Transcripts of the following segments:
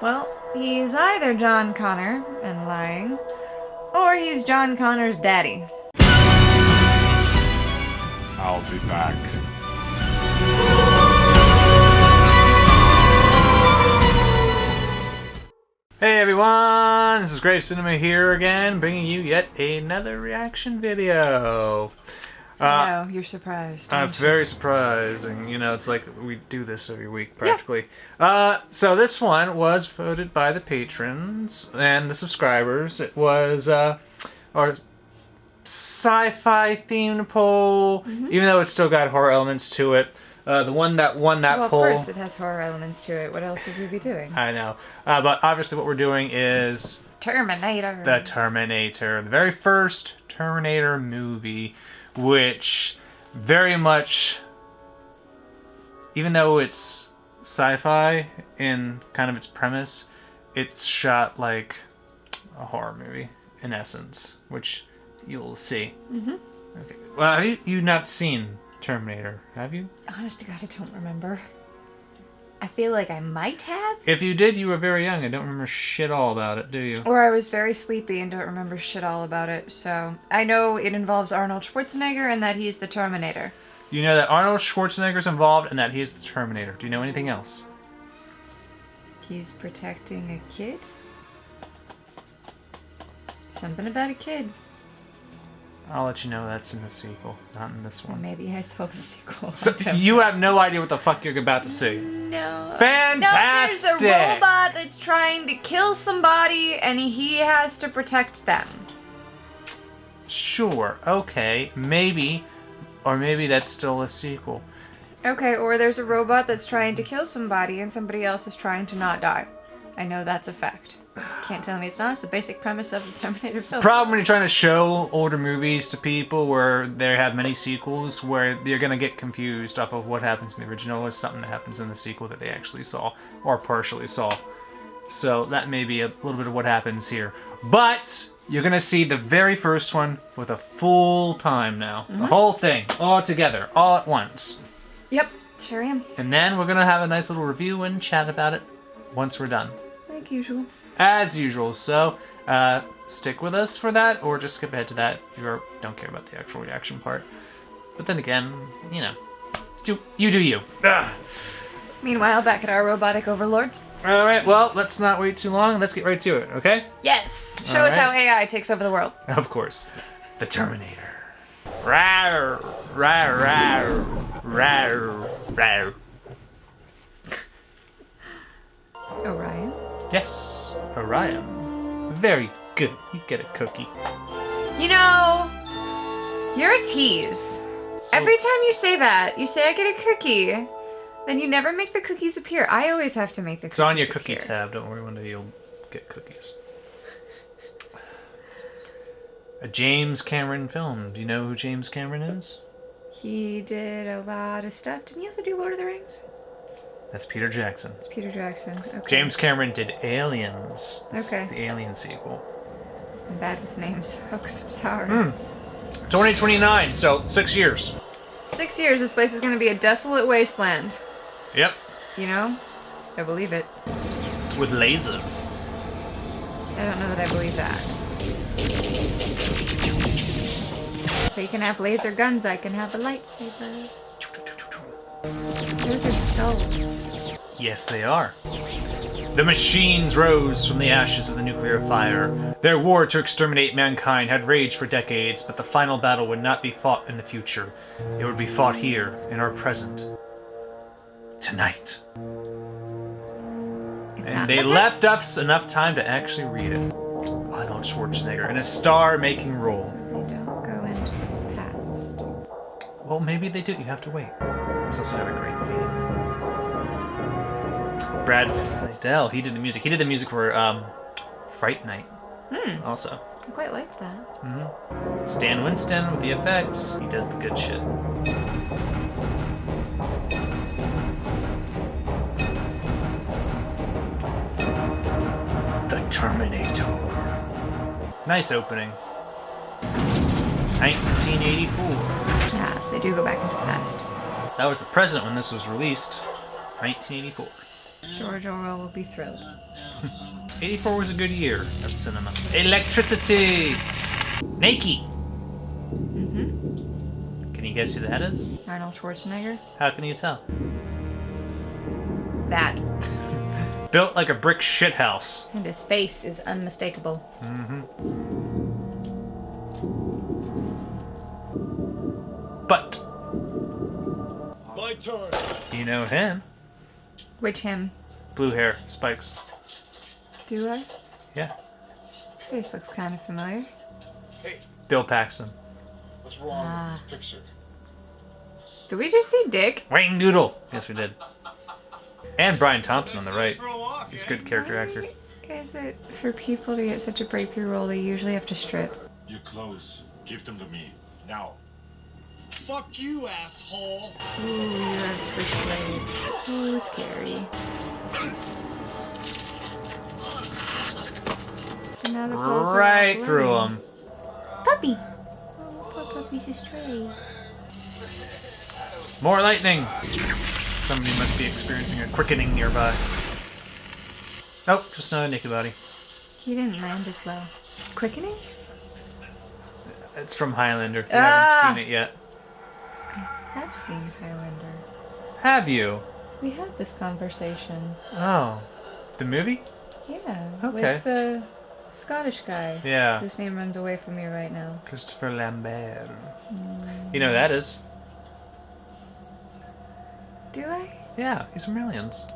Well, he's either John Connor and lying, or he's John Connor's daddy. I'll be back. Hey everyone, this is Grave Cinema here again, bringing you yet another reaction video. I know, you're surprised. I'm very surprising. You know, it's like we do this every week practically. Yeah. So this one was voted by the patrons and the subscribers. It was our sci-fi themed poll, even though it's still got horror elements to it. The one that won that poll. Of course it has horror elements to it. What else would we be doing? I know. But obviously what we're doing is... Terminator. The Terminator. The very first Terminator movie, which very much, even though it's sci-fi in kind of its premise, it's shot like a horror movie in essence, which you'll see. Okay. Well, have you not seen Terminator, have you? Honest to God, I don't remember. I feel like I might have. If you did, you were very young and don't remember shit all about it, do you? Or I was very sleepy and don't remember shit all about it. So I know it involves Arnold Schwarzenegger and that he's the Terminator. You know that Arnold Schwarzenegger's involved and that he's the Terminator. Do you know anything else? He's protecting a kid? Something about a kid. I'll let you know that's in the sequel, not in this one. Well, maybe I saw the sequel. So you have no idea what the fuck you're about to see. No. Fantastic! No, there's a robot that's trying to kill somebody and he has to protect them. Sure, okay, maybe. Or maybe that's still a sequel. Okay, or there's a robot that's trying to kill somebody and somebody else is trying to not die. I know that's a fact. Can't tell me it's not. It's the basic premise of the Terminator film. Problem when you're trying to show older movies to people where they have many sequels, where you're gonna get confused off of what happens in the original with something that happens in the sequel that they actually saw or partially saw. So that may be a little bit of what happens here. But you're gonna see the very first one with a full time now. The whole thing, all together, all at once. Yep, sure am. And then we're gonna have a nice little review and chat about it once we're done. Like usual. As usual, so stick with us for that, or just skip ahead to that if you don't care about the actual reaction part. But then again, you know, you do you. Ugh. Meanwhile, back at our robotic overlords. All right, well, let's not wait too long. Let's get right to it, okay? Yes! Show us how AI takes over the world. Of course. The Terminator. Rawr, rawr, rawr, rawr, rawr. Orion? Yes, Orion. Very good. You get a cookie. You know, you're a tease. Every time you say that, you say I get a cookie, then you never make the cookies appear. I always have to make the cookies appear. It's on your cookie appear. tab. Don't worry, one day you'll get cookies. A James Cameron film. Do you know who James Cameron is? He did a lot of stuff. Didn't he also do Lord of the Rings? That's Peter Jackson. It's Peter Jackson. Okay. James Cameron did Aliens. Okay. The Alien sequel. I'm bad with names, folks. I'm sorry. 2029, so 6 years. 6 years, this place is going to be a desolate wasteland. Yep. You know? I believe it. With lasers. I don't know that I believe that. They can have laser guns, I can have a lightsaber. Those are skulls. Yes, they are. The machines rose from the ashes of the nuclear fire. Their war to exterminate mankind had raged for decades, but the final battle would not be fought in the future. It would be fought here, in our present. Tonight. And they left us enough time to actually read it. Arnold Schwarzenegger in a star-making role. They don't go into the past. Well, maybe they do. You have to wait. It's also got a great theme. Brad Fiedel, he did the music. He did the music for Fright Night. Also. I quite like that. Stan Winston with the effects. He does the good shit. The Terminator. Nice opening. 1984. Yeah, so they do go back into the past. That was the present when this was released. 1984. George Orwell will be thrilled. 84 was a good year of cinema. Electricity! Nike! Can you guess who that is? Arnold Schwarzenegger. How can you tell? That. Built like a brick shithouse. And his face is unmistakable. But My turn. you know him. Which him? Blue hair, spikes. Do I? Yeah. His face looks kind of familiar. Hey, Bill Paxton. what's wrong with this picture? Did we just see Dick? Wayne Noodle. Yes, we did. And Brian Thompson on the right. He's a good character actor. Why is it for people to get such a breakthrough role they usually have to strip? Your clothes. Give them to me. Now. Fuck you, asshole. Ooh, you have switchblades. So scary. And now the clothes are Right all through bloody. him. Puppy! Oh, poor puppy's a stray. More lightning. Somebody must be experiencing a quickening nearby. Oh, just another naked body. He didn't land as well. Quickening? It's from Highlander. You Ah! haven't seen it yet. I have seen Highlander. Have you? We had this conversation. Oh. The movie? Yeah. Okay. With the Scottish guy. Yeah. Whose name runs away from me right now. Christopher Lambert. You know who that is? Do I? Yeah, he's from Millions.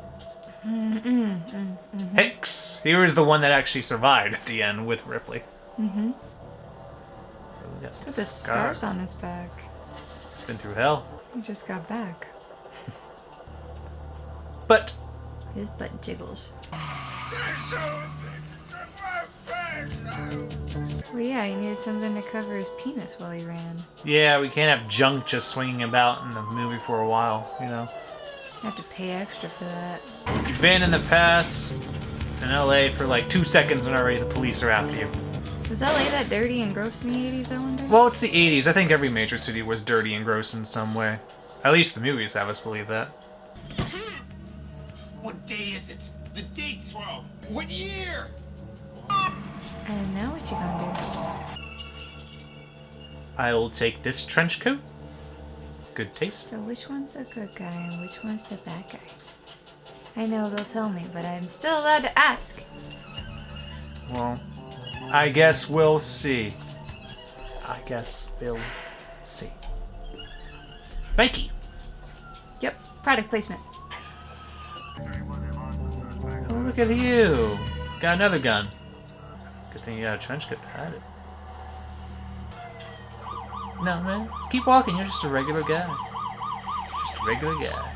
Hicks. He was the one that actually survived at the end with Ripley. Mm-hmm. We got some With the scars on his back. He's been through hell. He just got back. But His butt jiggles. Well, yeah, he needed something to cover his penis while he ran. yeah, we can't have junk just swinging about in the movie for a while, you know. You have to pay extra for that. You've been in the past in LA for like 2 seconds and already the police are after you. Was LA that dirty and gross in the 80s, I wonder? Well, it's the 80s. I think every major city was dirty and gross in some way. At least the movies have us believe that. What day is it? The date? 12. What year? And now what you gonna I'll take this trench coat. Good do? taste. So which one's the good guy and which one's the bad guy? I know they'll tell me, but I'm still allowed to ask. Well, I guess we'll see. I guess we'll see. Nike. Yep, product placement. Oh, look at you. Got another gun. Good thing you got a trench coat to hide it. No, man. Keep walking. You're just a regular guy. Just a regular guy.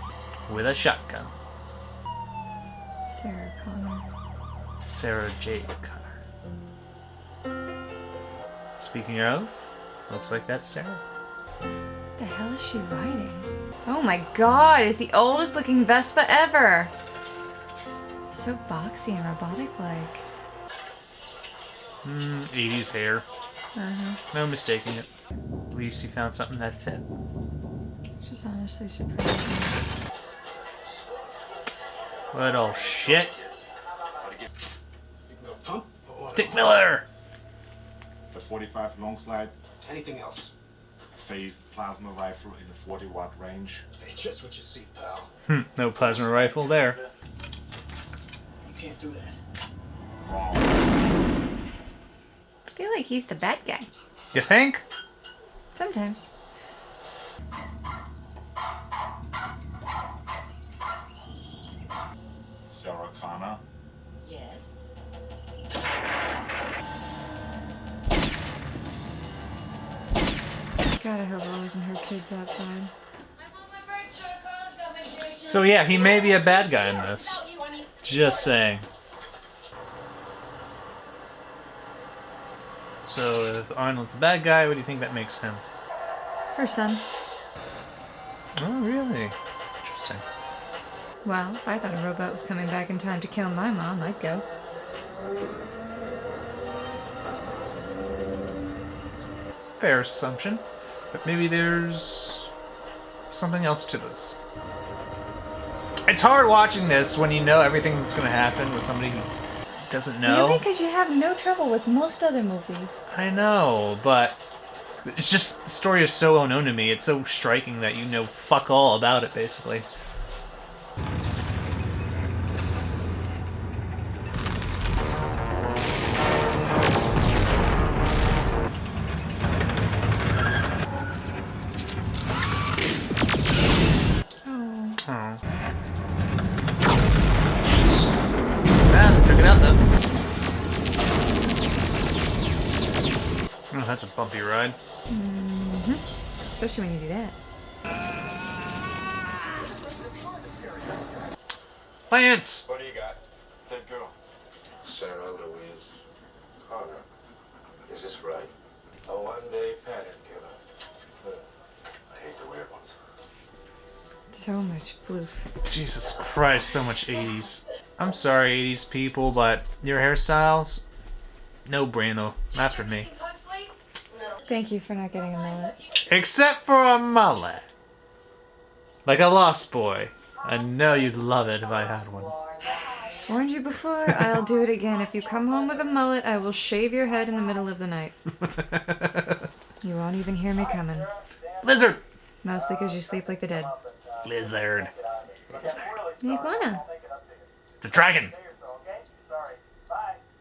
With a shotgun. Sarah Connor. Sarah J. Connor. Speaking of, looks like that's Sarah. The hell is she riding? Oh my god, it's the oldest looking Vespa ever! So boxy and robotic-like. 80s hair. No mistaking it. At least you found something that fit. Which is honestly surprising. What oh shit? Huh? Dick Miller! The 45 long slide. Anything else? Phased plasma rifle in the 40-watt range. Hey, just what you see, pal. No plasma rifle there. You can't do that. Wrong. I feel like he's the bad guy. You think? Sometimes. Sarah Connor. Yes. God, I hope Rose and her kids outside. So yeah, he may be a bad guy in this. Just saying. So if Arnold's the bad guy, what do you think that makes him? Her son. Oh, really? Interesting. Well, if I thought a robot was coming back in time to kill my mom, I'd go. Fair assumption. But maybe there's something else to this. It's hard watching this when you know everything that's gonna happen with somebody who doesn't know. Really? Because you have no trouble with most other movies. I know, but it's just the story is so unknown to me. It's so striking that you know fuck all about it, basically. Oh. Ah, they took it out though. Oh, that's a bumpy ride. Especially when you do that. Lance! What do you got? Dead girl. Sarah Louise Connor. Is this right? A one-day pattern killer. I hate the weird ones. So much floof. Jesus Christ, so much 80s. I'm sorry, 80s people, but your hairstyles, no bueno. Not for me. Thank you for not getting a mullet. Except for a mullet. Like a Lost Boy. I know you'd love it if I had one. Warned you before, I'll do it again. If you come home with a mullet, I will shave your head in the middle of the night. You won't even hear me coming. Lizard! Mostly because you sleep like the dead. Lizard. The iguana. The dragon!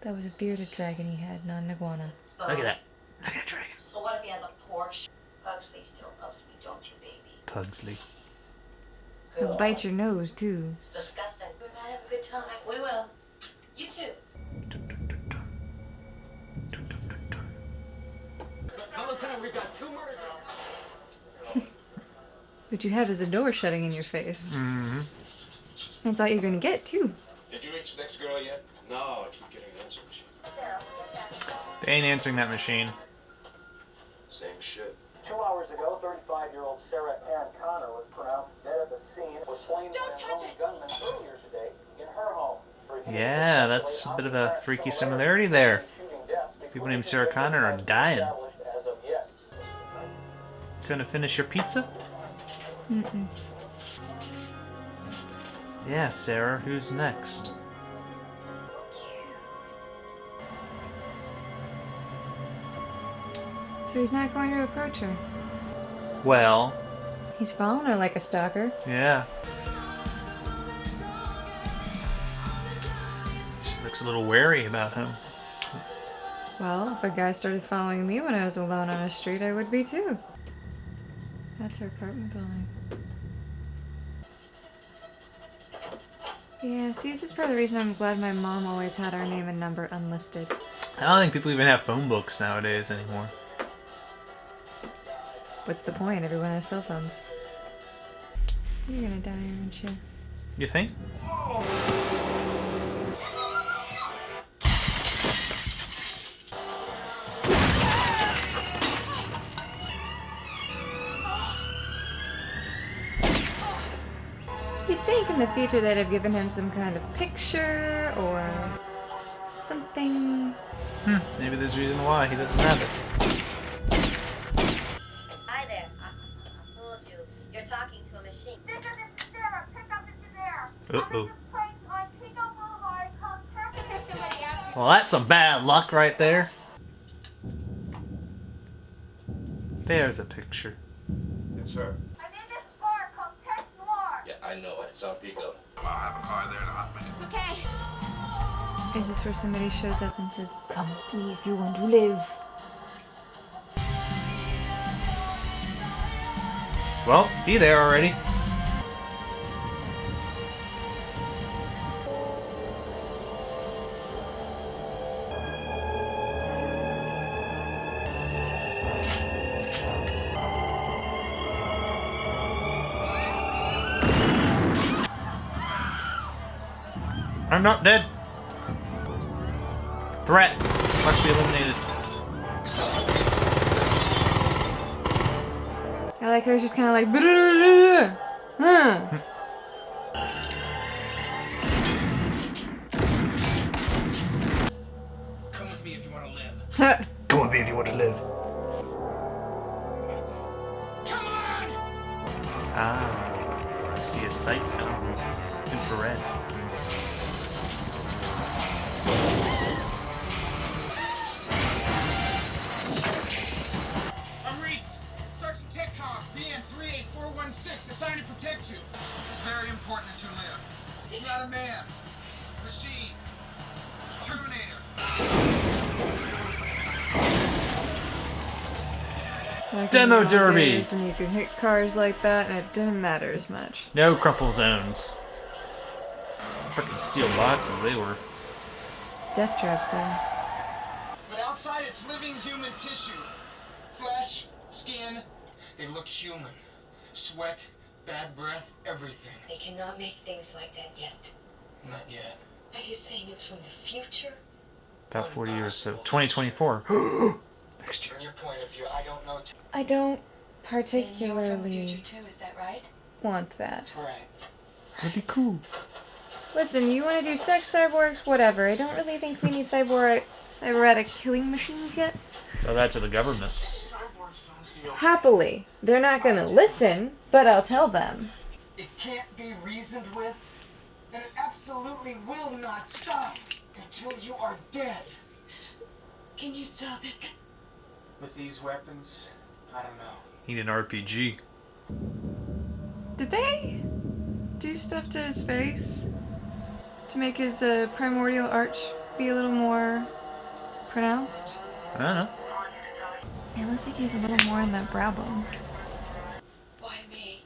That was a bearded dragon he had, not an iguana. Look at that. Look at that dragon. So what if he has a Porsche? Pugsley still loves me, don't you, baby? Pugsley. He'll bite your nose, too. Disgusting. We might have a good time. We will. You too. Dun, dun, dun, dun. Dun, dun, dun, dun. Lieutenant, we've got 2 murders. What you have is a door shutting in your face. Mm-hmm. That's all you're gonna get, too. Did you reach the next girl yet? No, I keep getting an answer machine. They ain't answering that machine. Same shit. 2 hours ago, 35-year-old Sarah Ann Connor was pronounced dead at the scene. Was slain by a lone gunman earlier today in her home. Yeah, that's a bit of a freaky similarity there. People named Sarah Connor are dying. Gonna finish your pizza? Mm-mm. Yeah, Sarah, who's next? So he's not going to approach her. Well, He's following her like a stalker. yeah. She looks a little wary about him. Well, if a guy started following me when I was alone on a street, I would be too. That's her apartment building. Yeah, see, this is part of the reason I'm glad my mom always had our name and number unlisted. I don't think people even have phone books nowadays anymore. What's the point? Everyone has cell phones. You're gonna die, aren't you? You think? You'd think in the future they'd have given him some kind of picture or something. Maybe there's a reason why he doesn't have it. Hi there. I fooled you. You're talking to a machine. Uh-oh. Well, that's some bad luck right there. There's a picture. It's her. I'm in this bar called Tech Noir. Yeah, I know it. It's on Pico. I'll have a car there in a hot minute. Okay. Is this where somebody shows up and says, "Come with me if you want to live"? Well, be there already. I'm not dead. Threat must be eliminated. I like her just kind of like, huh. Come with me if you want to live. Come with me if you want to live. Come on! Ah, I see a sight now. Infrared. I'm Reese. Sergeant TechCom, Biehn 38416, assigned to protect you. It's very important to live. He's not a man. Machine. Terminator. Back Demo in the old derby. days when you could hit cars like that and it didn't matter as much. No crumple zones. Freaking steel boxes they were. Death traps though. But outside it's living human tissue. Flesh, skin. They look human. Sweat, bad breath, everything. They cannot make things like that yet. Not yet. Are you saying it's from the future? About 40 years, so 2024. Next year. From your point of view, I don't know. I don't And you're from the particularly future too, is that right? want that. Right. That'd be cool. Listen, you want to do sex cyborgs? Whatever. I don't really think we need cybernetic killing machines yet. Tell that to the government. Cyborgs don't feel. Happily. They're not gonna listen, but I'll tell them. It can't be reasoned with, and it absolutely will not stop until you are dead. Can you stop it? With these weapons, I don't know. Need an RPG. Did they do stuff to his face to make his primordial arch be a little more pronounced? I don't know. It looks like he's a little more in that brow bone. Why me?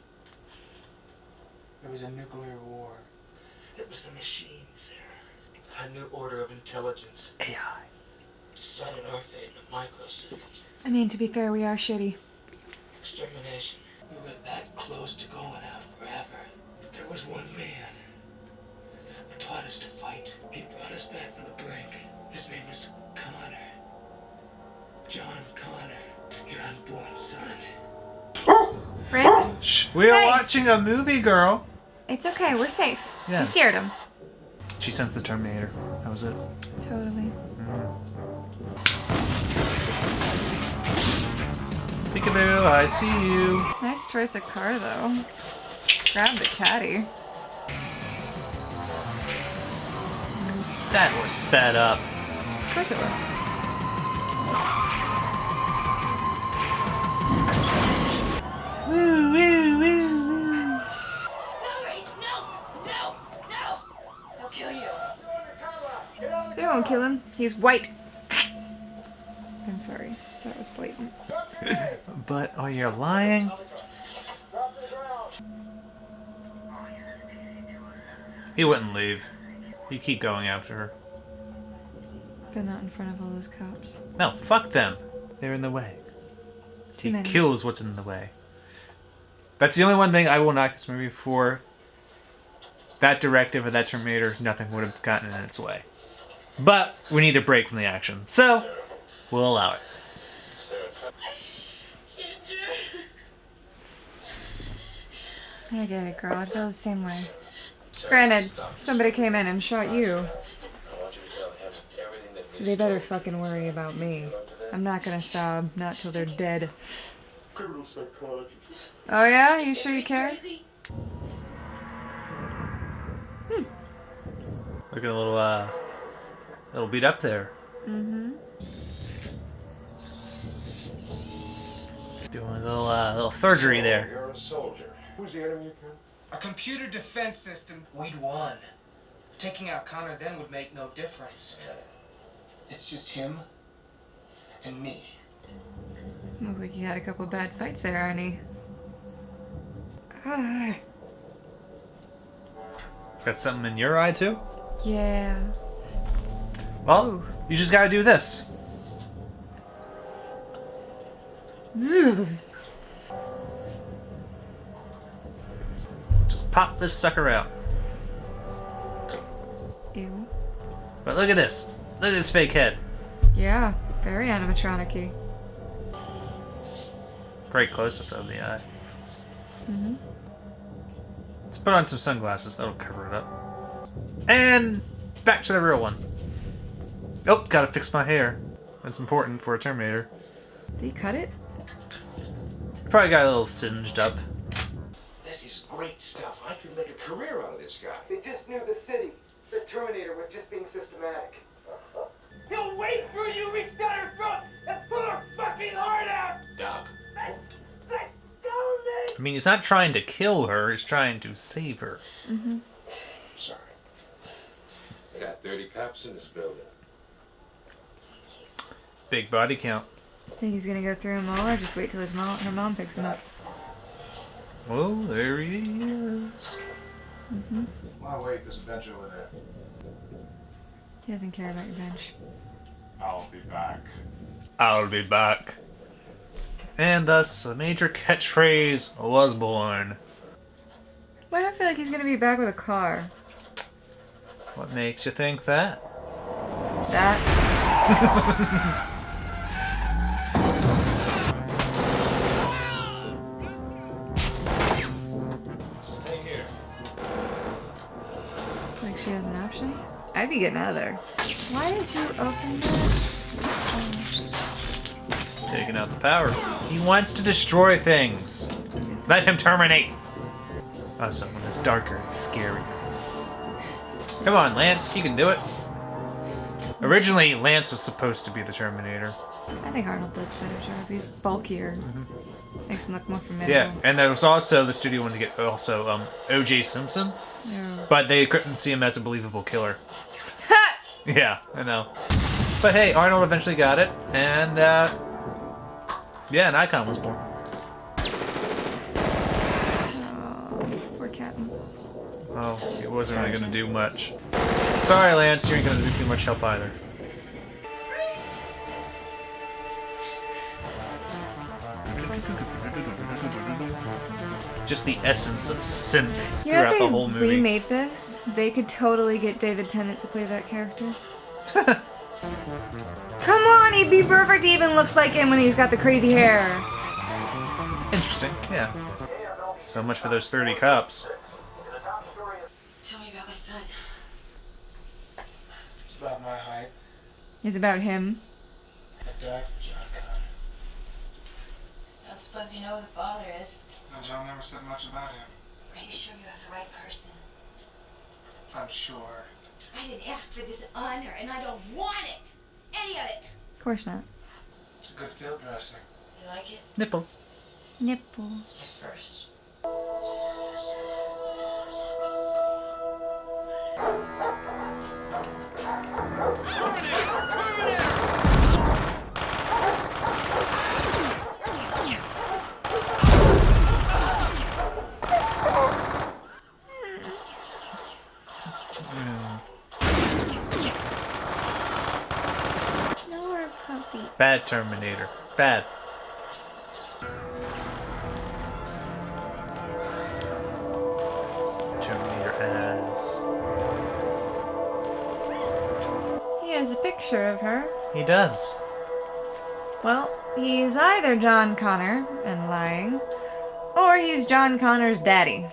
There was a nuclear war. It was the machines there. A new order of intelligence. AI. Decided our fate in a microsecond. I mean, to be fair, we are shitty. Extermination. We were that close to going out forever. But there was one man who taught us to fight. He brought us back from the brink. His name is Connor. John Connor, your unborn son. Brandon, Shh. We are Hey. watching a movie, girl. it's okay. We're safe. Yeah. You scared him. She sensed the Terminator. That was it. Totally. Peekaboo, I see you. Nice choice of car, though. Grab the caddy. That was sped up. Of course it was. Woo, woo, woo, woo. No, Reese, no! No! No! They'll kill you. They won't kill him. He's white. I'm sorry. That was blatant. But are you lying? He wouldn't leave. He'd keep going after her. But not in front of all those cops. No, fuck them. They're in the way. Too He many. kills what's in the way. That's the only one thing I will knock this movie for. That directive of that Terminator, nothing would have gotten in its way. But we need a break from the action, so we'll allow it. I get it, girl. I feel the same way. Granted, somebody came in and shot you. I want you to tell him everything that we They better fucking worry about me. I'm not gonna sob, not till they're dead. criminal psychologist. Oh yeah? You sure you care? Looking a little beat up there. Mm-hmm. Doing a little surgery there. You're a soldier. Who's the enemy again? A computer defense system, we'd won. Taking out Connor then would make no difference. It's just him and me. Looked like you had a couple bad fights there, Arnie. Ah, Got something in your eye too? yeah. Well, Ooh. you just gotta do this. Just pop this sucker out. Ew. But look at this. Look at this fake head. Yeah, very animatronic-y. Great close-up of the eye. Mm-hmm. Let's put on some sunglasses. That'll cover it up. And back to the real one. Oh, gotta fix my hair. That's important for a Terminator. Did he cut it? Probably got a little singed up. This is great stuff. I people make a career out of this guy. They just knew the city. The Terminator was just being systematic. He'll wait for you, reach down her throat, and pull her fucking heart out! Doc. I mean, he's not trying to kill her, he's trying to save her. Sorry. I got 30 cops in this building. Big body count. Think he's gonna go through them all, or just wait till her mom picks him up? Oh, there he is. My wait, there's a bench over there. He doesn't care about your bench. I'll be back. I'll be back. And thus, a major catchphrase was born. Why do I feel like he's gonna be back with a car? What makes you think that? That. Stay here. Like she has an option? I'd be getting out of there. Why did you open that? Taking out the power. He wants to destroy things. Let him terminate. Oh, someone that's darker and scarier. Come on, Lance, you can do it. Originally, Lance was supposed to be the Terminator. I think Arnold does a better job. He's bulkier. Makes him look more formidable. Yeah, and there was also, the studio wanted to get also O.J. Simpson, No. but they couldn't see him as a believable killer. Yeah, I know. But hey, Arnold eventually got it, and yeah, an icon was born. Oh, poor Captain. Oh, it wasn't really going to do much. Sorry, Lance, you ain't going to do much help either. Just the essence of synth You know, throughout if the they whole movie. remade this, they could totally get David Tennant to play that character. Come on, he'd be perfect. He even looks like him when he's got the crazy hair. Interesting, yeah. So much for those 30 cops. Tell me about my son. It's about my height. It's about him. I died for John Connor. Don't suppose you know who the father is. No, John never said much about him. Are you sure you have the right person? I'm sure. I didn't ask for this honor, and I don't want it. Any of it. Of course not. It's a good field dressing. You like it? Nipples. Nipples. It's my first. No, puppy. Bad Terminator. Bad. Terminator ass. He has a picture of her. He does. Well, he's either John Connor and lying, or he's John Connor's daddy.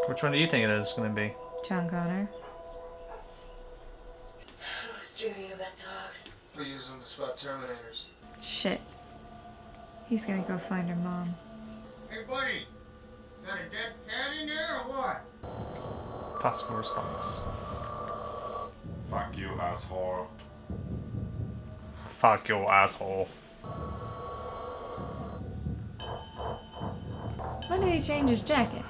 Which one do you think it is going to be? John Connor. Who's dreaming about dogs? We use them to spot Terminators. Shit. He's gonna go find her mom. Hey, buddy. Got a dead cat in there or what? Possible response. Fuck you, asshole. Fuck you, asshole. When did he change his jacket?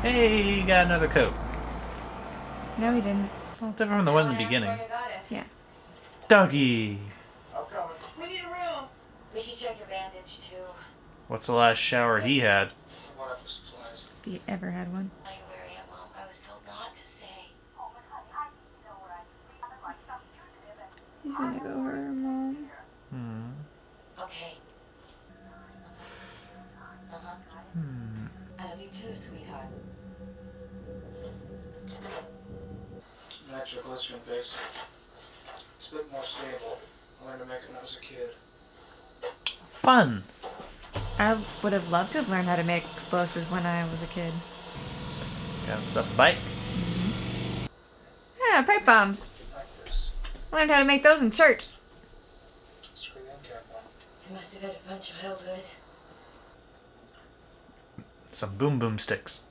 Hey, he got another coat. No, he didn't. Well, different from the one in the beginning. Yeah. Doggy. We need a room. We should check your bandage too. What's the last shower he had? What if the supplies? If he ever had one. Tell you where I am, Mom. I was told not to say. He's gonna go hurt her mom. Okay. Uh-huh. I love you too, sweetheart. Nitroglycerin base. It's a bit more stable. I learned to make it when I was a kid. Fun. I would have loved to have learned how to make explosives when I was a kid. Got himself a bike. Yeah, pipe bombs. Like this. I learned how to make those in church. Screw the end cap on. You must have had a fun childhood. Some boom boom sticks.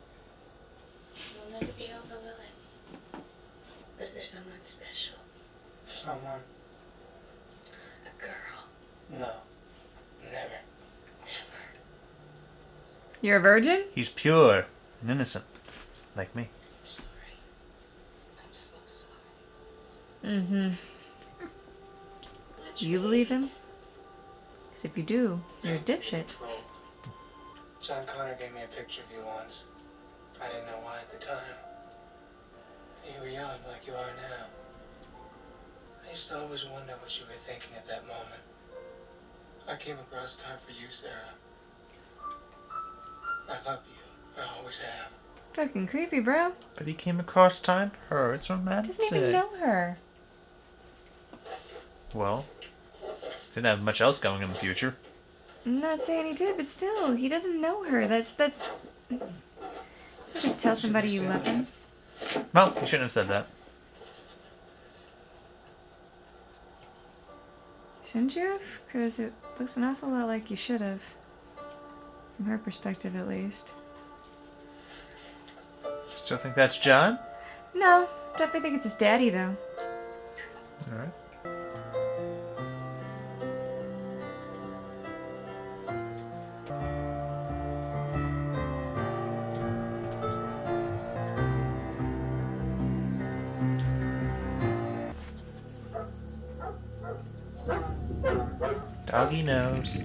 wanted to be on the villain? Was there someone special? Someone? A girl? No. Never. Never. You're a virgin? He's pure and innocent, like me. Sorry. I'm so sorry. Mm-hmm. Do you believe him? Because if you do, you're a dipshit. John Connor gave me a picture of you once. I didn't know why at the time. You were young like you are now. I used to always wonder what you were thinking at that moment. I came across time for you, Sarah. I love you. I always have. Fucking creepy, bro. But he came across time for her. It's romantic. Doesn't even know her. Well, didn't have much else going in the future. I'm not saying he did, but still, he doesn't know her. That's. You just tell somebody you love him. Well, you shouldn't have said that. Shouldn't you have? Because it looks an awful lot like you should have. From her perspective, at least. Still think that's John? No, definitely think it's his daddy, though. Alright. Doggy knows.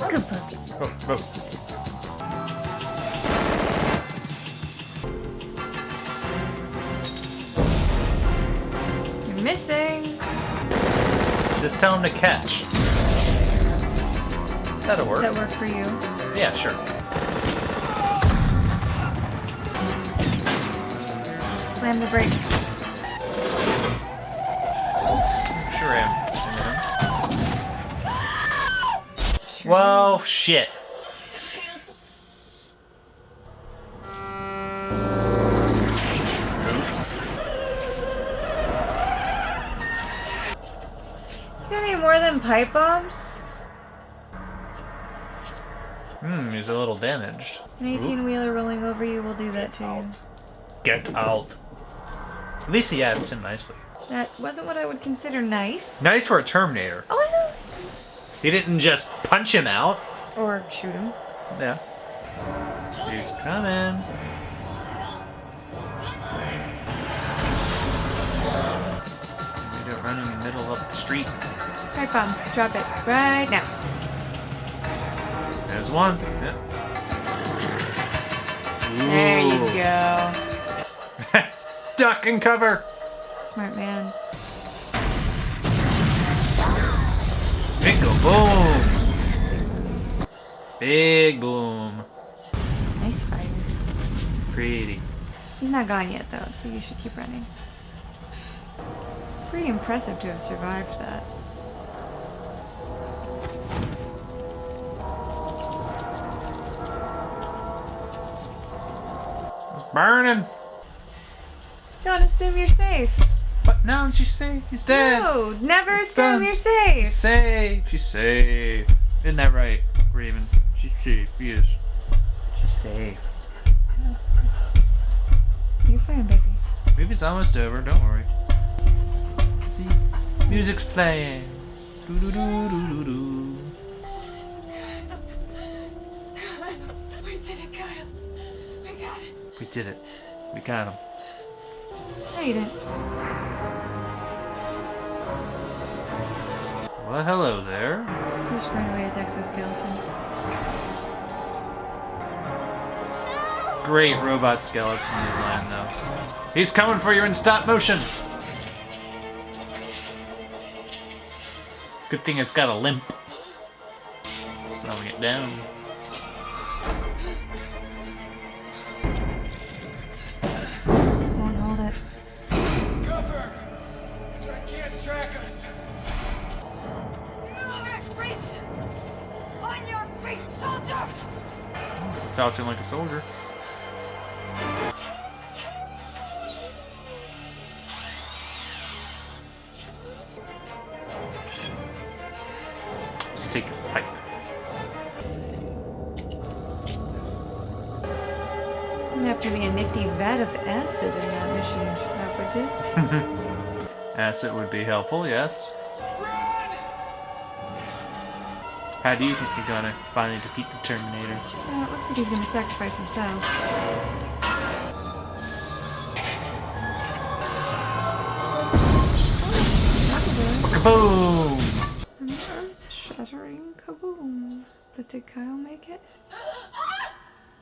Good puppy. Oh, oh. You're missing. Just tell him to catch. That'll work. Does that work for you? Yeah, sure. Slam the brakes. Sure am. Whoa, shit. Oops. You got any more than pipe bombs? He's a little damaged. An 18-wheeler rolling over you will do that to you. Get out. At least he asked him nicely. That wasn't what I would consider nice. Nice for a Terminator. Oh, I suppose. He didn't just punch him out. Or shoot him. Yeah. He's coming. You don't run in the middle of the street. Pipe bomb. Drop it right now. There's one. Yeah. There you Ooh. go. Duck and cover. Smart man. Bingo boom. Big boom. Nice fight. Pretty. He's not gone yet, though, so you should keep running. Pretty impressive to have survived that. It's burning. Don't assume you're safe. But now she's safe. He's dead. No, never It's assume done. you're safe. She's safe. She's safe. Isn't that right, Raven? She's safe. Yes. She's safe. You're fine, baby. Movie's almost over. Don't worry. See, music's playing. Do do do do do do. We did it, Kyle. We got it. We did it. We got him. No, you didn't. Well, hello there. You just burned away his exoskeleton. Great robot skeleton design, though. He's coming for you in stop motion. Good thing it's got a limp. Slowing it down. Won't hold it. Cover! So I can't track us. Reese! On your feet, soldier! Talking like a soldier. take his pipe. Wouldn't have to be a nifty vat of acid in that machine shop, would you? Acid would be helpful, yes. How do you think you're gonna finally defeat the Terminator? It looks like he's gonna sacrifice himself. Kaboom! Shattering kaboom. But did Kyle make it?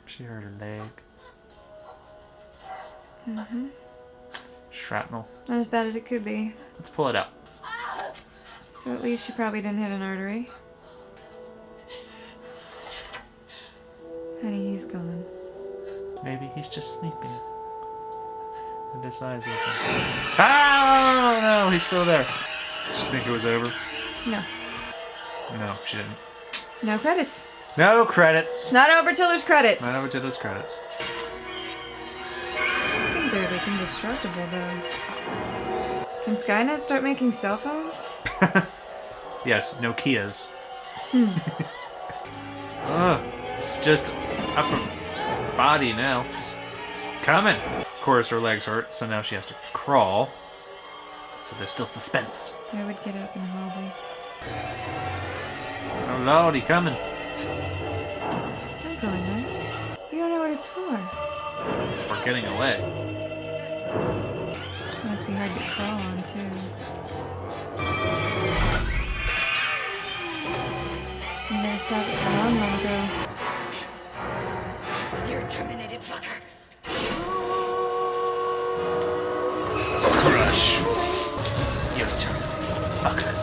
She hurt her leg. Mm-hmm. Shrapnel. Not as bad as it could be. Let's pull it out. So at least she probably didn't hit an artery. Honey, he's gone. Maybe he's just sleeping. With his eyes open. Oh no, he's still there. Did she think it was over? No. No, she didn't. No credits. No credits. It's not over till there's credits. Not over to those credits. These things are like indestructible though. Can Skynet start making cell phones? Yes, Nokias. It's just upper body now. Just coming. Of course, her legs hurt, so now she has to crawl. So there's still suspense. I would get up and hobble. Oh lordy, coming. Don't go in there. You don't know what it's for. It's for getting away. It must be hard to crawl on too. You gotta stop it from long ago. You're a terminated fucker. Crush. You're a terminated fucker.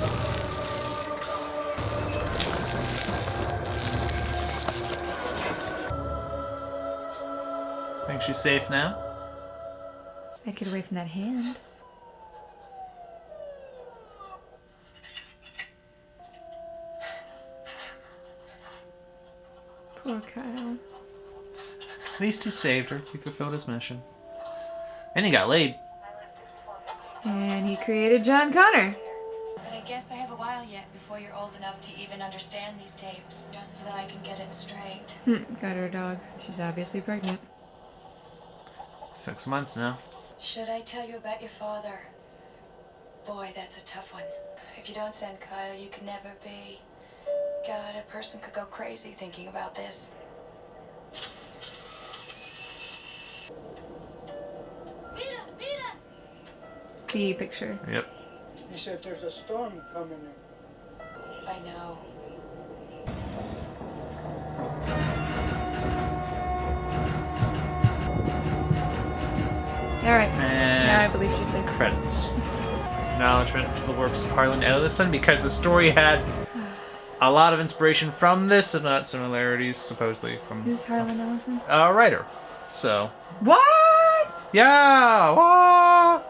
Think she's safe now? I'd get away from that hand. Poor Kyle. At least he saved her. He fulfilled his mission. And he got laid. And he created John Connor. But I guess I have a while yet before you're old enough to even understand these tapes, just so that I can get it straight. Got her a dog. She's obviously pregnant. 6 months now. Should I tell you about your father? Boy, that's a tough one. If you don't send Kyle, you can never be. God, a person could go crazy thinking about this. The picture. Yep. He said there's a storm coming in. I know. Alright. And Now I believe she's safe. credits. Acknowledgement to the works of Harlan Ellison, because the story had a lot of inspiration from this, if not similarities, supposedly from Who's Harlan Ellison? a writer. So, What? yeah. Whoa.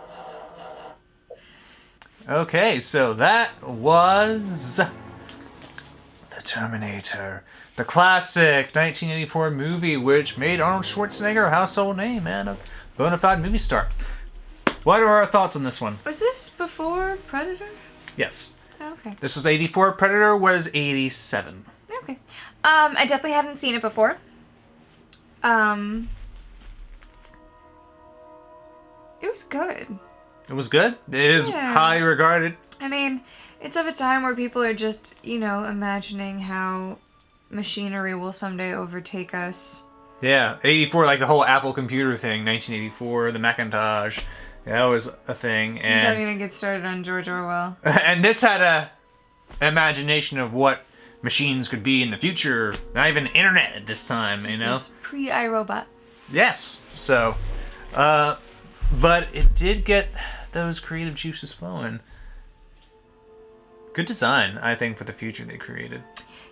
Okay, so that was The Terminator, the classic 1984 movie which made Arnold Schwarzenegger a household name and a bona fide movie star. What are our thoughts on this one? Was this before Predator? Yes. Oh, okay. This was 84, Predator was 87. Okay. I definitely hadn't seen it before. It was good. It was good. It is Yeah. highly regarded. I mean, it's of a time where people are just, imagining how machinery will someday overtake us. Yeah, 84, like the whole Apple computer thing, 1984, the Macintosh. That was a thing. Don't And even get started on George Orwell. and this had a imagination of what machines could be in the future. Not even internet at this time, you know? This is pre-iRobot. Yes. So, but it did get those creative juices flowing. Good design, I think, for the future they created.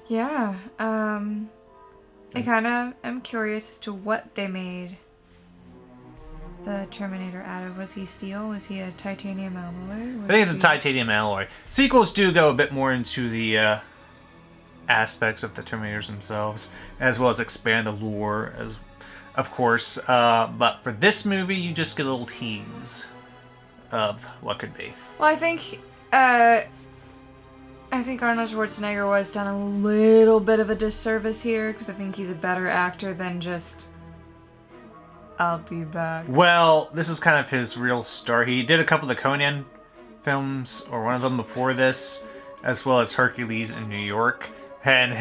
Yeah. I kind of am curious as to what they made the Terminator out of. Was he steel? Was he a titanium alloy? I think it's a titanium alloy. Sequels do go a bit more into the aspects of the Terminators themselves, as well as expand the lore, of course. But for this movie, you just get a little tease of what could be. Well, I think I think Arnold Schwarzenegger was done a little bit of a disservice here because I think he's a better actor than just I'll be back. Well, this is kind of his real story. He did a couple of the Conan films, or one of them before this, as well as Hercules in New York. And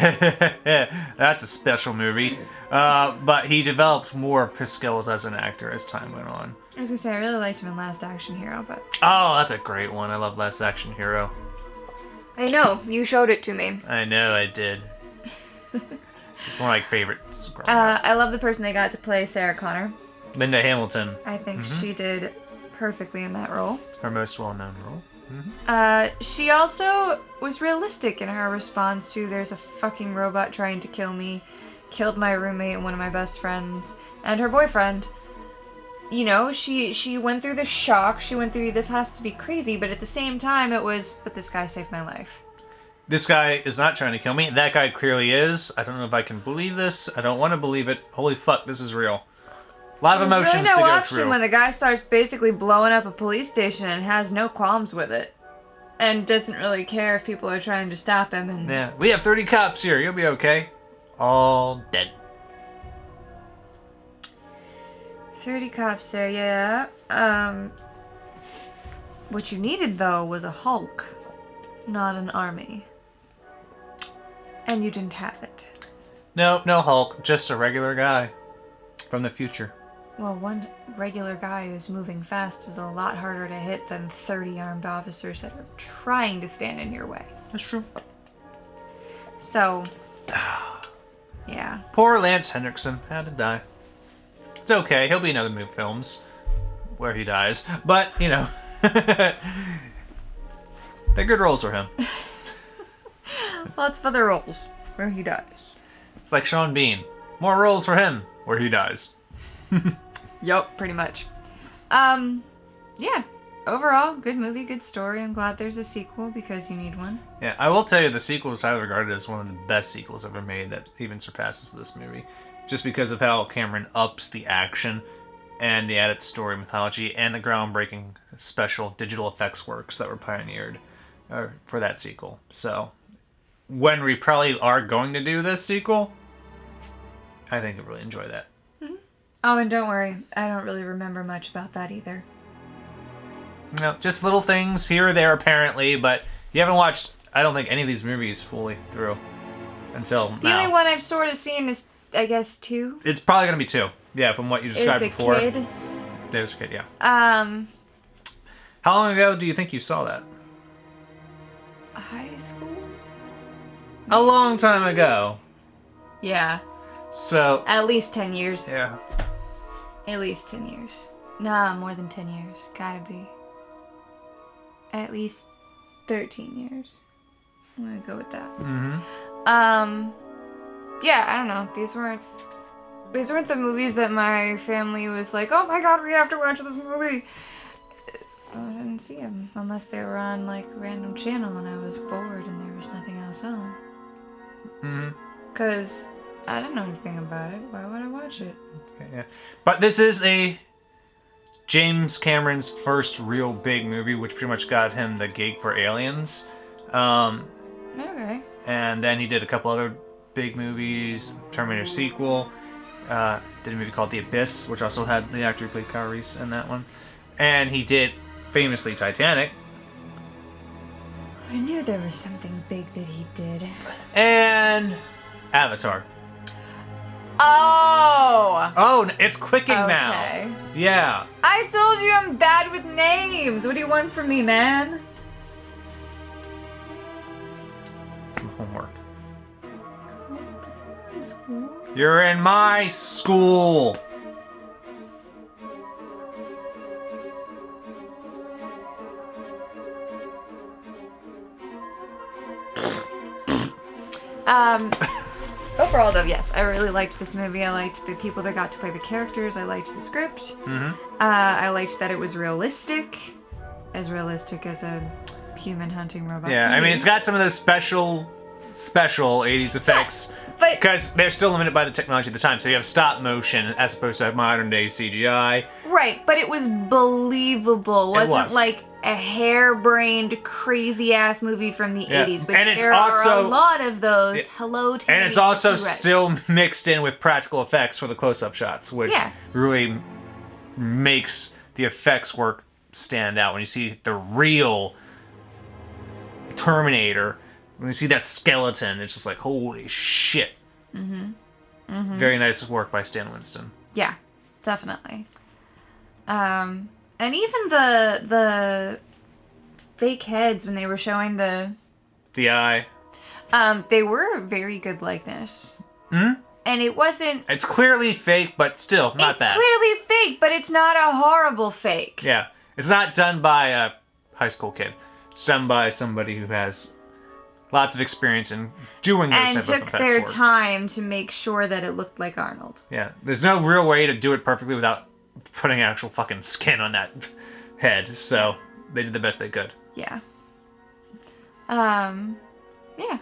that's a special movie. But he developed more of his skills as an actor as time went on. I was gonna say, I really liked him in Last Action Hero, but... Oh, that's a great one. I love Last Action Hero. I know, you showed it to me. I know, I did. It's one of my favorites. I love the person they got to play Sarah Connor. Linda Hamilton. I think she did perfectly in that role. Her most well-known role. She also was realistic in her response to there's a fucking robot trying to kill me, killed my roommate and one of my best friends, and her boyfriend. You know, she went through the shock, she went through this has to be crazy, but at the same time it was, but this guy saved my life. This guy is not trying to kill me. That guy clearly is. I don't know if I can believe this. I don't want to believe it. Holy fuck, this is real. A lot of emotions There's really no to go option through. when the guy starts basically blowing up a police station and has no qualms with it. And doesn't really care if people are trying to stop him. And Yeah, we have 30 cops here. You'll be okay. All dead. 30 cops there, yeah. What you needed, though, was a Hulk, not an army. And you didn't have it. No Hulk. Just a regular guy from the future. Well, one regular guy who's moving fast is a lot harder to hit than 30 armed officers that are trying to stand in your way. That's true. So, yeah. Poor Lance Henriksen had to die. It's okay. He'll be in other movie films where he dies. But, you know, they're good roles for him. Lots of other roles where he dies. It's like Sean Bean. More roles for him where he dies. Yup, pretty much. Yeah. Overall, good movie, good story. I'm glad there's a sequel because you need one. Yeah, I will tell you the sequel is highly regarded as one of the best sequels ever made that even surpasses this movie. Just because of how Cameron ups the action and the added story mythology and the groundbreaking special digital effects works that were pioneered for that sequel. So, when we probably are going to do this sequel, I think I'll really enjoy that. Oh, and don't worry, I don't really remember much about that either. No, just little things here or there apparently, but you haven't watched, I don't think, any of these movies fully through until now. The only one I've sort of seen is, I guess, 2. It's probably going to be 2. Yeah, from what you described before. As a kid. There was a kid, yeah. How long ago do you think you saw that? High school? A long time ago. Yeah. So. At least 10 years. Yeah. At least 10 years. Nah, more than 10 years. Gotta be. At least 13 years. I'm gonna go with that. Mm-hmm. Yeah, I don't know. These weren't the movies that my family was like, oh my god, we have to watch this movie. So I didn't see them unless they were on like a random channel and I was bored and there was nothing else on. Mm-hmm. Because I didn't know anything about it. Why would I watch it? Okay, yeah. But this is James Cameron's first real big movie, which pretty much got him the gig for Aliens. Okay. And then he did a couple other big movies, Terminator sequel, did a movie called The Abyss, which also had the actor who played Kyle Reese in that one. And he did, famously, Titanic. I knew there was something big that he did. And Avatar. Oh! Oh, it's clicking now. Okay. Yeah. I told you I'm bad with names. What do you want from me, man? Some homework. You're in my school. Overall, though, yes, I really liked this movie. I liked the people that got to play the characters. I liked the script. I liked that it was realistic. As realistic as a human hunting robot. Yeah, I mean, it's got some of those special 80s effects But because they're still limited by the technology at the time. So you have stop motion as opposed to modern day CGI. right, but it was believable. It wasn't was. like a harebrained, crazy-ass movie from the Yeah. 80s, which And it's there are also- a lot of those. Yeah. Hello, And it's also T-Rex. still mixed in with practical effects for the close-up shots, which Yeah. really makes the effects work stand out. When you see the real Terminator, when you see that skeleton, it's just like, holy shit. Very nice work by Stan Winston. Yeah, definitely. And even the fake heads when they were showing the The eye. they were very good likeness. And it wasn't It's clearly fake, but still not it's bad. clearly fake, but it's not a horrible fake. Yeah. It's not done by a high school kid. It's done by somebody who has lots of experience in doing those And type of took effects their works. time to make sure that it looked like Arnold. Yeah. There's no real way to do it perfectly without putting actual fucking skin on that head. So they did the best they could. Yeah. Yeah.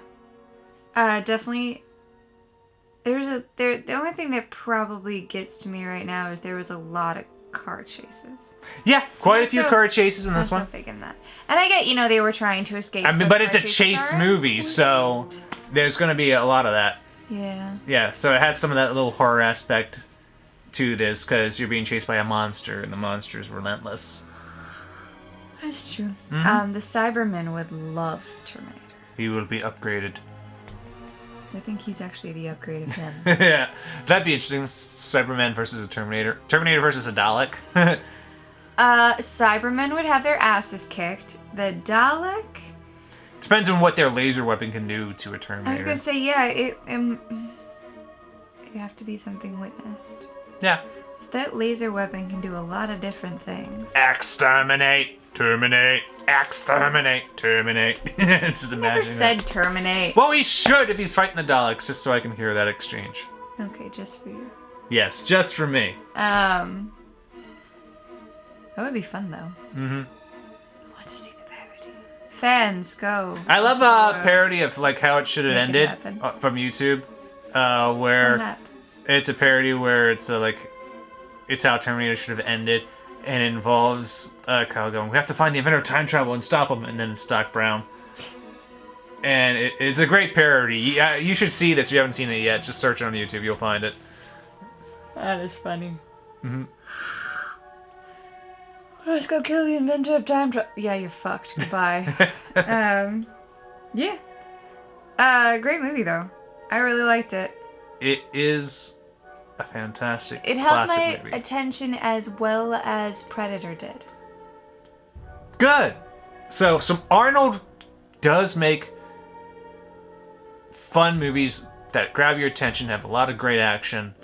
Definitely. The only thing that probably gets to me right now is there was a lot of car chases. Yeah, quite a few So- car chases in this I'm one. so big in that. And I get, they were trying to escape. I mean, so but it's a car chases chase are- movie, so there's going to be a lot of that. Yeah. Yeah, so it has some of that little horror aspect to this because you're being chased by a monster and the monster's relentless. That's true. Mm-hmm. The Cybermen would love Terminator. He will be upgraded. I think he's actually the upgrade of him. Yeah, that'd be interesting. Cyberman versus a Terminator. Terminator versus a Dalek. Cybermen would have their asses kicked. The Dalek. Depends on what their laser weapon can do to a I was Terminator. gonna say, yeah, it'd have to be something witnessed. Yeah. 'Cause that laser weapon can do a lot of different things. Exterminate, terminate, exterminate, terminate. Just Never imagine said that. terminate. Well, he should if he's fighting the Daleks, just so I can hear that exchange. Okay, just for you. Yes, just for me. That would be fun though. I want to see the parody. Fans, go. I love the parody of like how it should have Make it ended happen. from YouTube, What where happened? it's a parody where it's it's how Terminator should have ended, and it involves Kyle going, "We have to find the inventor of time travel and stop him," and then it's Doc Brown. And it's a great parody. You should see this if you haven't seen it yet. Just search it on YouTube, you'll find it. That is funny. Let's go kill the inventor of time travel. Yeah, you're fucked. Goodbye. Yeah. Great movie though. I really liked it. It is a fantastic It held classic my movie. attention as well as Predator did. Good. So Arnold does make fun movies that grab your attention, have a lot of great action.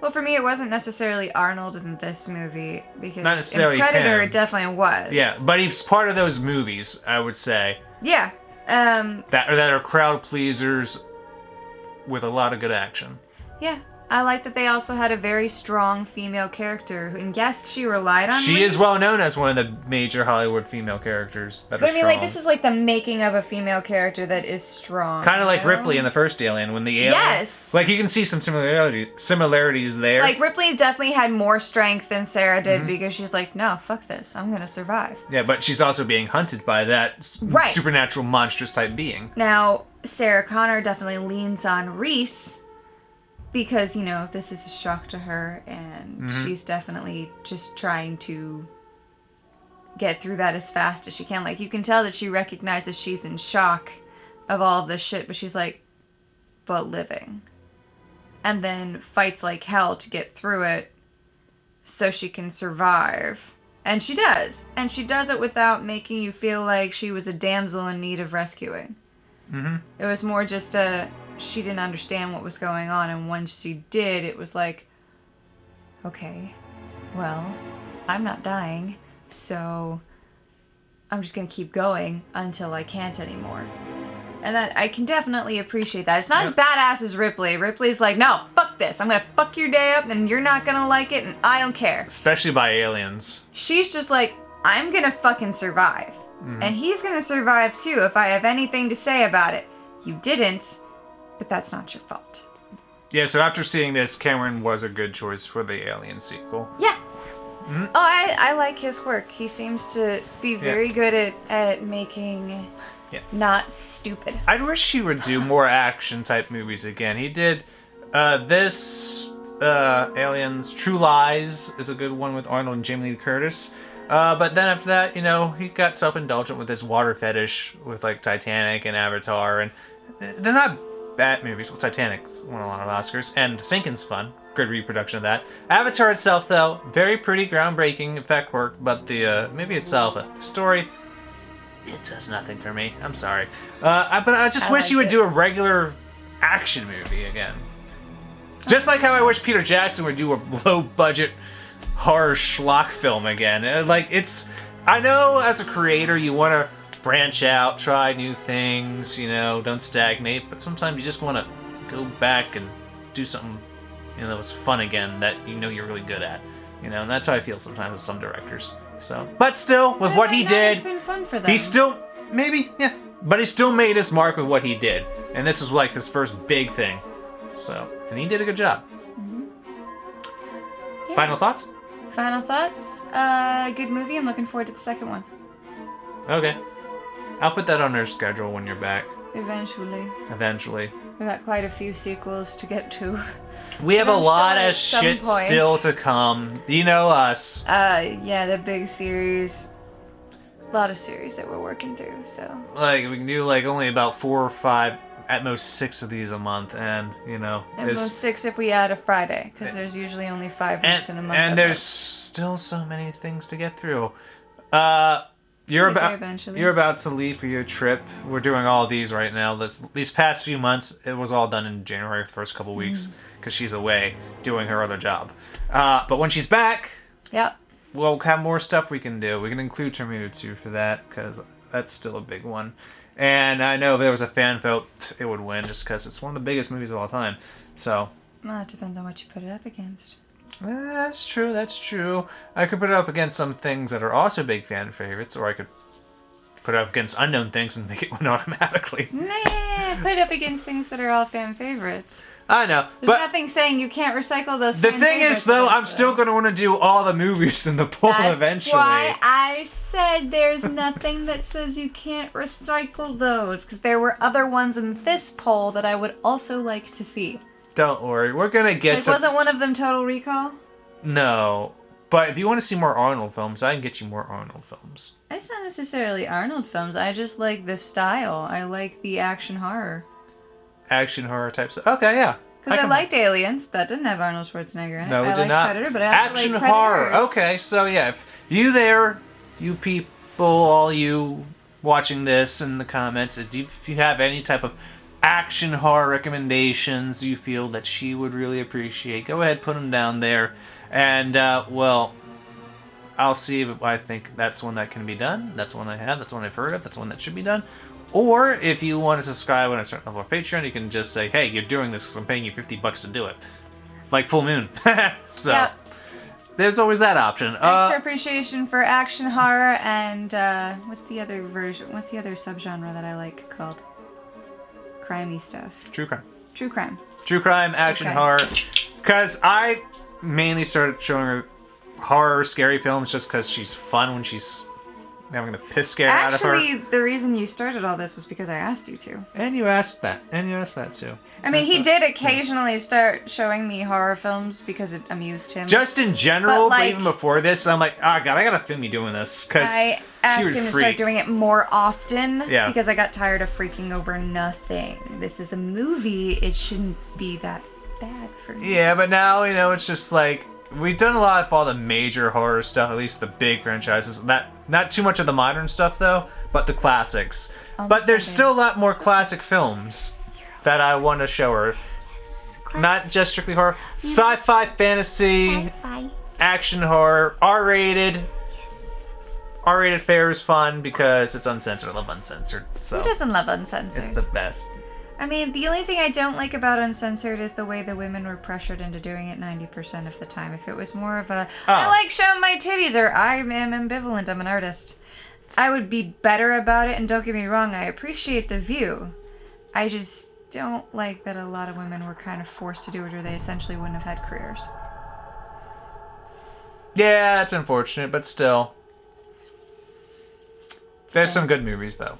Well, for me, it wasn't necessarily Arnold in this movie because Not necessarily in Predator, him. it definitely was. Yeah, but he's part of those movies, I would say, Yeah. that are crowd pleasers with a lot of good action. Yeah. I like that they also had a very strong female character, and yes, she relied on. She is Reese. well known as one of the major Hollywood female characters that But are I mean, strong. like, this is like the making of a female character that is strong. Kind of like you know? Ripley in the first Alien, when the alien... Yes! Like, you can see some similarities there. Like, Ripley definitely had more strength than Sarah did Mm-hmm. because she's like, no, fuck this. I'm gonna survive. Yeah, but she's also being hunted by that Right. supernatural monstrous type being. Now, Sarah Connor definitely leans on Reese because, this is a shock to her and Mm-hmm. she's definitely just trying to get through that as fast as she can. Like, you can tell that she recognizes she's in shock of all of this shit, but she's like, but living. And then fights like hell to get through it so she can survive. And she does. And she does it without making you feel like she was a damsel in need of rescuing. Mm-hmm. It was more just she didn't understand what was going on, and once she did, it was like, okay, well, I'm not dying, so I'm just gonna keep going until I can't anymore. And that I can definitely appreciate that. It's not as badass as Ripley. Ripley's like, no, fuck this. I'm gonna fuck your day up, and you're not gonna like it, and I don't care. Especially by aliens. She's just like, I'm gonna fucking survive. And he's gonna survive too if I have anything to say about it. You didn't. but that's not your fault. Yeah, so after seeing this, Cameron was a good choice for the Alien sequel. Yeah. Oh, I like his work. He seems to be very good at making not stupid. I wish he would do more action-type movies again. He did this, Aliens, True Lies is a good one with Arnold and Jamie Lee Curtis. But then after that, he got self-indulgent with his water fetish with, like, Titanic and Avatar. And they're not bad movies. Well, Titanic won a lot of Oscars. And Sinking's fun. Good reproduction of that. Avatar itself, though, very pretty, groundbreaking effect work. But the movie itself, the story, it does nothing for me. I'm sorry. But I just wish you would do a regular action movie again. Just like how I wish Peter Jackson would do a low-budget horror schlock film again. I know as a creator you want to branch out, try new things, don't stagnate, but sometimes you just want to go back and do something, that was fun again, that you're really good at, and that's how I feel sometimes with some directors. So, but still, with what he did, it's been fun for them. he still, but he still made his mark with what he did, and this was like his first big thing, so, and he did a good job. Yeah. Final thoughts? Final thoughts? Good movie. I'm looking forward to the second one. Okay. I'll put that on our schedule when you're back. Eventually. We've got quite a few sequels to get to. We have a lot of at some shit point. still to come. You know us. Yeah, the big series. A lot of series that we're working through, so. Like, we can do, only about 4 or 5, at most 6 of these a month, and, At most 6 if we add a Friday, because there's usually only 5 weeks in a month. And there's still so many things to get through. You're about to leave for your trip. We're doing all these right now. These past few months, it was all done in January, the first couple weeks, because she's away doing her other job. But when she's back, we'll have more stuff we can do. We can include Terminator 2 for that, because that's still a big one. And I know if there was a fan vote, it would win, just because it's one of the biggest movies of all time. So. Well, it depends on what you put it up against. That's true. I could put it up against some things that are also big fan favorites, or I could put it up against unknown things and make it win automatically. Nah, put it up against things that are all fan favorites. I know, There's nothing saying you can't recycle those fan the thing is, though, I'm still going to want to do all the movies in the poll eventually. That's why I said there's nothing that says you can't recycle those, because there were other ones in this poll that I would also like to see. Don't worry, we're going to get to... Wasn't one of them Total Recall? No, but if you want to see more Arnold films, I can get you more Arnold films. It's not necessarily Arnold films, I just like the style. I like the action horror. Action horror types. Okay, yeah. Because I liked Aliens. That didn't have Arnold Schwarzenegger in it. No, it did not. Predator, but I action like horror. Predators. Okay, so yeah, if you people, all you watching this in the comments, if you have any type of action horror recommendations you feel that she would really appreciate, go ahead, put them down there. And, well, I'll see if I think that's one that can be done. That's one I have. That's one I've heard of. That's one that should be done. Or if you want to subscribe on a certain level of Patreon, you can just say, hey, you're doing this because I'm paying you $50 to do it. Like Full Moon. So, yep. There's always that option. Extra appreciation for action horror and, what's the other subgenre that I like called? Crimey stuff. True crime. True crime. True crime, action horror. Because I mainly started showing her horror, scary films just because she's fun when she's having the piss scare out of her. Actually, the reason you started all this was because I asked you to. And you asked that. And you asked that too. I mean, he did occasionally start showing me horror films because it amused him. Just in general, but even before this, I'm like, oh god, I gotta film you doing this. Because I asked him to start doing it more often because I got tired of freaking over nothing. This is a movie. It shouldn't be that bad for me. Yeah, but now, it's just like, we've done a lot of all the major horror stuff, at least the big franchises. Not too much of the modern stuff, though, but the classics. But there's still a lot more classic films that I want to show her. Not just strictly horror. Sci-fi, fantasy, action horror, R-rated. R-rated fare is fun because it's uncensored. I love uncensored. So who doesn't love uncensored? It's the best. I mean, the only thing I don't like about uncensored is the way the women were pressured into doing it 90% of the time. If it was more of a, I like showing my titties, or I am ambivalent, I'm an artist, I would be better about it. And don't get me wrong, I appreciate the view. I just don't like that a lot of women were kind of forced to do it, or they essentially wouldn't have had careers. Yeah, it's unfortunate, but still. There's some good movies, though.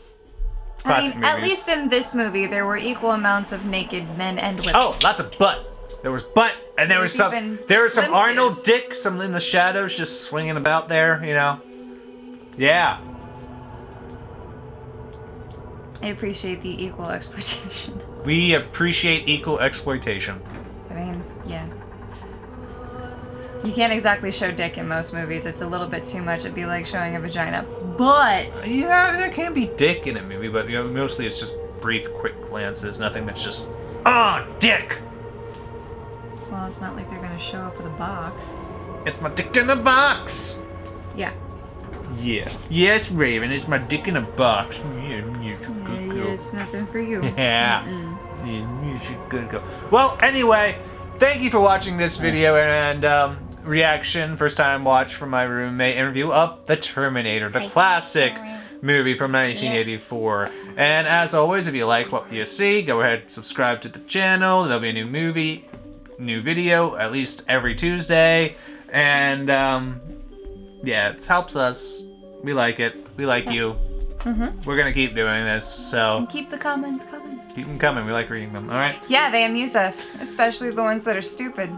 Classic movies. At least in this movie, there were equal amounts of naked men and women. Oh, lots of butt. There was butt, and there was some glimpses. Arnold dick, some in the shadows, just swinging about there. You know. Yeah. I appreciate the equal exploitation. We appreciate equal exploitation. I mean, yeah. You can't exactly show dick in most movies. It's a little bit too much. It'd be like showing a vagina. But Yeah, there can be dick in a movie, but mostly it's just brief, quick glances. Nothing that's just, dick. well, it's not like they're gonna show up with a box. It's my dick in a box. Yeah. Yeah. Yes, Raven, it's my dick in a box. Yeah, It's nothing for you. Yeah. You should good go. Well, anyway, thank you for watching this video and reaction, first time watch from my roommate interview of The Terminator, the classic movie from 1984. And as always, if you like what you see, go ahead and subscribe to the channel. There'll be a new video, at least every Tuesday. And yeah, it helps us. We like it. We like you. We're gonna keep doing this, so And keep the comments coming. keep them coming. We like reading them. All right. Yeah, they amuse us, especially the ones that are stupid.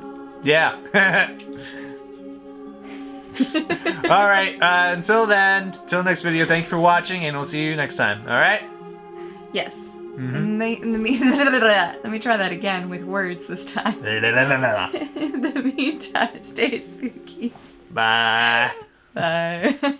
Yeah. All right. Until then, till next video. Thank you for watching, and we'll see you next time. All right. Yes. Let me try that again with words this time. In the meantime, stay spooky. Bye. Bye.